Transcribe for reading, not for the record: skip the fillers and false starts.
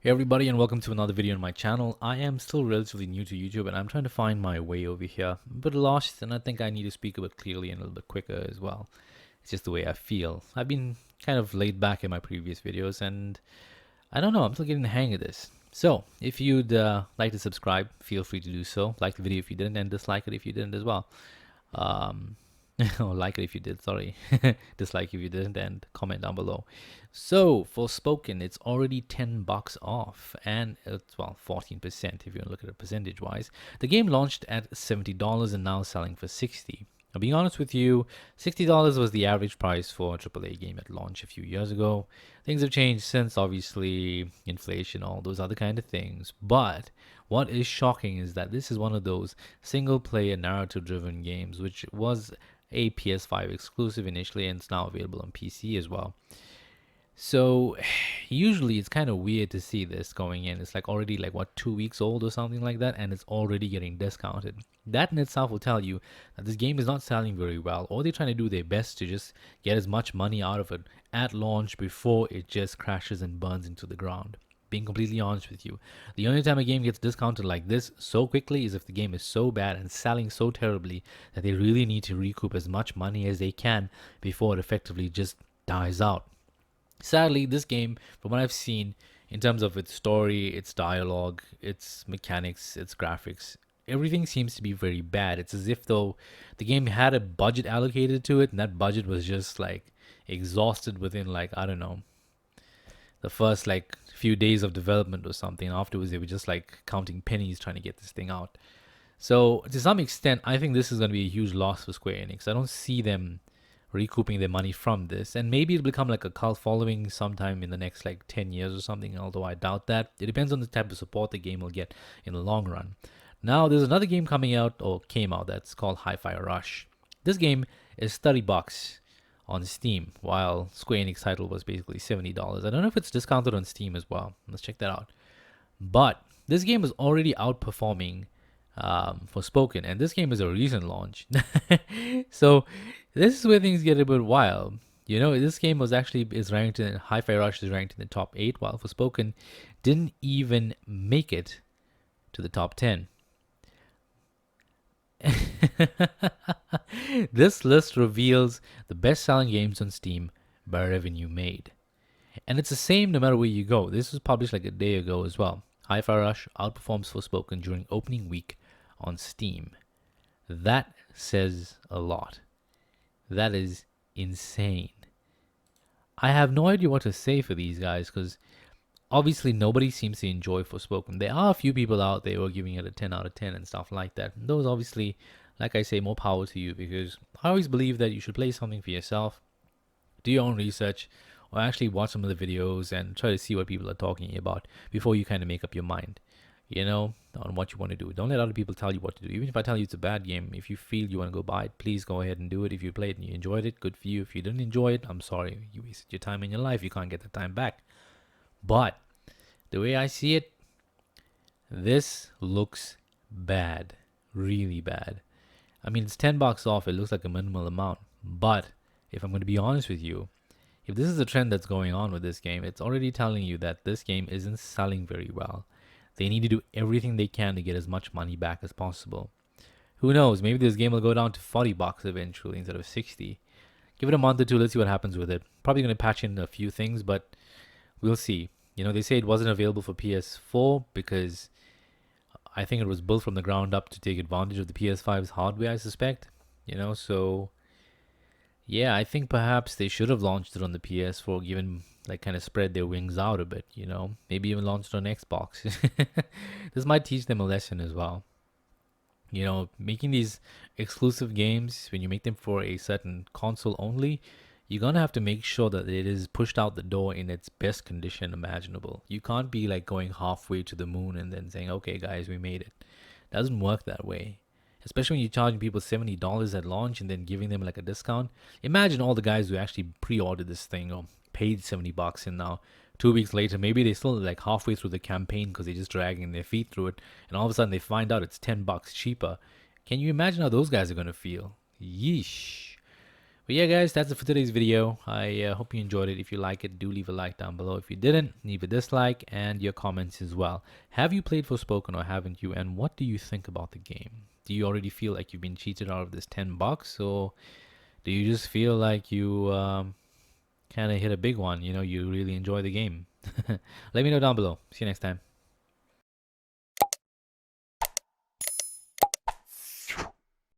Hey everybody, and welcome to another video on my channel. I am still relatively new to YouTube and I'm trying to find my way over here. I'm a bit lost and I think I need to speak a bit clearly and a little bit quicker as well. It's just the way I feel. I've been kind of laid back in my previous videos and I don't know, I'm still getting the hang of this. So, if you'd like to subscribe, feel free to do so. Like the video if you didn't, and dislike it if you didn't as well. Um, or like it if you did, sorry. Dislike if you didn't, and comment down below. So, Forspoken, it's already $10 off, and it's, well, 14% if you look at it percentage wise. The game launched at $70 and now selling for $60. Now, being honest with you, $60 was the average price for a AAA game at launch a few years ago. Things have changed since, obviously, inflation, all those other kind of things. But what is shocking is that this is one of those single-player narrative-driven games, which was a PS5 exclusive initially, and it's now available on PC as well. So usually it's kind of weird to see this going in. It's like already like what, 2 weeks old or something like that, and it's already getting discounted. That in itself will tell you that this game is not selling very well, or they're trying to do their best to just get as much money out of it at launch before it just crashes and burns into the ground. Being completely honest with you, the only time a game gets discounted like this so quickly is if the game is so bad and selling so terribly that they really need to recoup as much money as they can before it effectively just dies out. Sadly, this game, from what I've seen, in terms of its story, its dialogue, its mechanics, its graphics, everything seems to be very bad. It's as if though the game had a budget allocated to it, and that budget was just like exhausted within, like, I don't know, the first like few days of development or something. Afterwards, they were just like counting pennies trying to get this thing out. So to some extent, I think this is going to be a huge loss for Square Enix. I don't see them recouping their money from this, and maybe it'll become like a cult following sometime in the next like 10 years or something, although I doubt that. It depends on the type of support the game will get in the long run. Now there's another game coming out, or came out, that's called Hi-Fi Rush. This game is $30 on Steam, while Square Enix title was basically $70. I don't know if it's discounted on Steam as well. Let's check that out. But this game is already outperforming Forspoken, and this game is a recent launch. So this is where things get a bit wild. You know, this game is ranked in Hi-Fi Rush is ranked in the top 8, while Forspoken didn't even make it to the top 10. This list reveals the best-selling games on Steam by revenue made. And it's the same no matter where you go. This was published like a day ago as well. Hi-Fi Rush outperforms Forspoken during opening week on Steam. That says a lot. That is insane. I have no idea what to say for these guys, because obviously nobody seems to enjoy Forspoken. There are a few people out there who are giving it a 10 out of 10 and stuff like that. And those obviously, like I say, more power to you, because I always believe that you should play something for yourself, do your own research, or actually watch some of the videos and try to see what people are talking about before you kind of make up your mind, you know, on what you want to do. Don't let other people tell you what to do. Even if I tell you it's a bad game, if you feel you want to go buy it, please go ahead and do it. If you played it and you enjoyed it, good for you. If you didn't enjoy it, I'm sorry. You wasted your time in your life. You can't get that time back. But the way I see it, this looks bad. Really bad. I mean, it's $10 off. It looks like a minimal amount. But if I'm going to be honest with you, if this is a trend that's going on with this game, it's already telling you that this game isn't selling very well. They need to do everything they can to get as much money back as possible. Who knows? Maybe this game will go down to $40 eventually instead of 60. Give it a month or two. Let's see what happens with it. Probably going to patch in a few things, but we'll see. You know, they say it wasn't available for PS4 because I think it was built from the ground up to take advantage of the PS5's hardware, I suspect. You know, so yeah, I think perhaps they should have launched it on the PS4, given like kind of spread their wings out a bit, you know. Maybe even launched it on Xbox. This might teach them a lesson as well. You know, making these exclusive games, when you make them for a certain console only, you're gonna have to make sure that it is pushed out the door in its best condition imaginable. You can't be like going halfway to the moon and then saying, okay guys, we made it. It doesn't work that way. Especially when you're charging people $70 at launch and then giving them like a discount. Imagine all the guys who actually pre-ordered this thing or paid $70, and now 2 weeks later, maybe they still like halfway through the campaign because they're just dragging their feet through it, and all of a sudden they find out it's $10 cheaper. Can you imagine how those guys are going to feel? Yeesh. But yeah, guys, that's it for today's video. I hope you enjoyed it. If you like it, do leave a like down below. If you didn't, leave a dislike and your comments as well. Have you played Forspoken or haven't you? And what do you think about the game? Do you already feel like you've been cheated out of this $10, or do you just feel like you kind of hit a big one? You know, you really enjoy the game. Let me know down below. See you next time.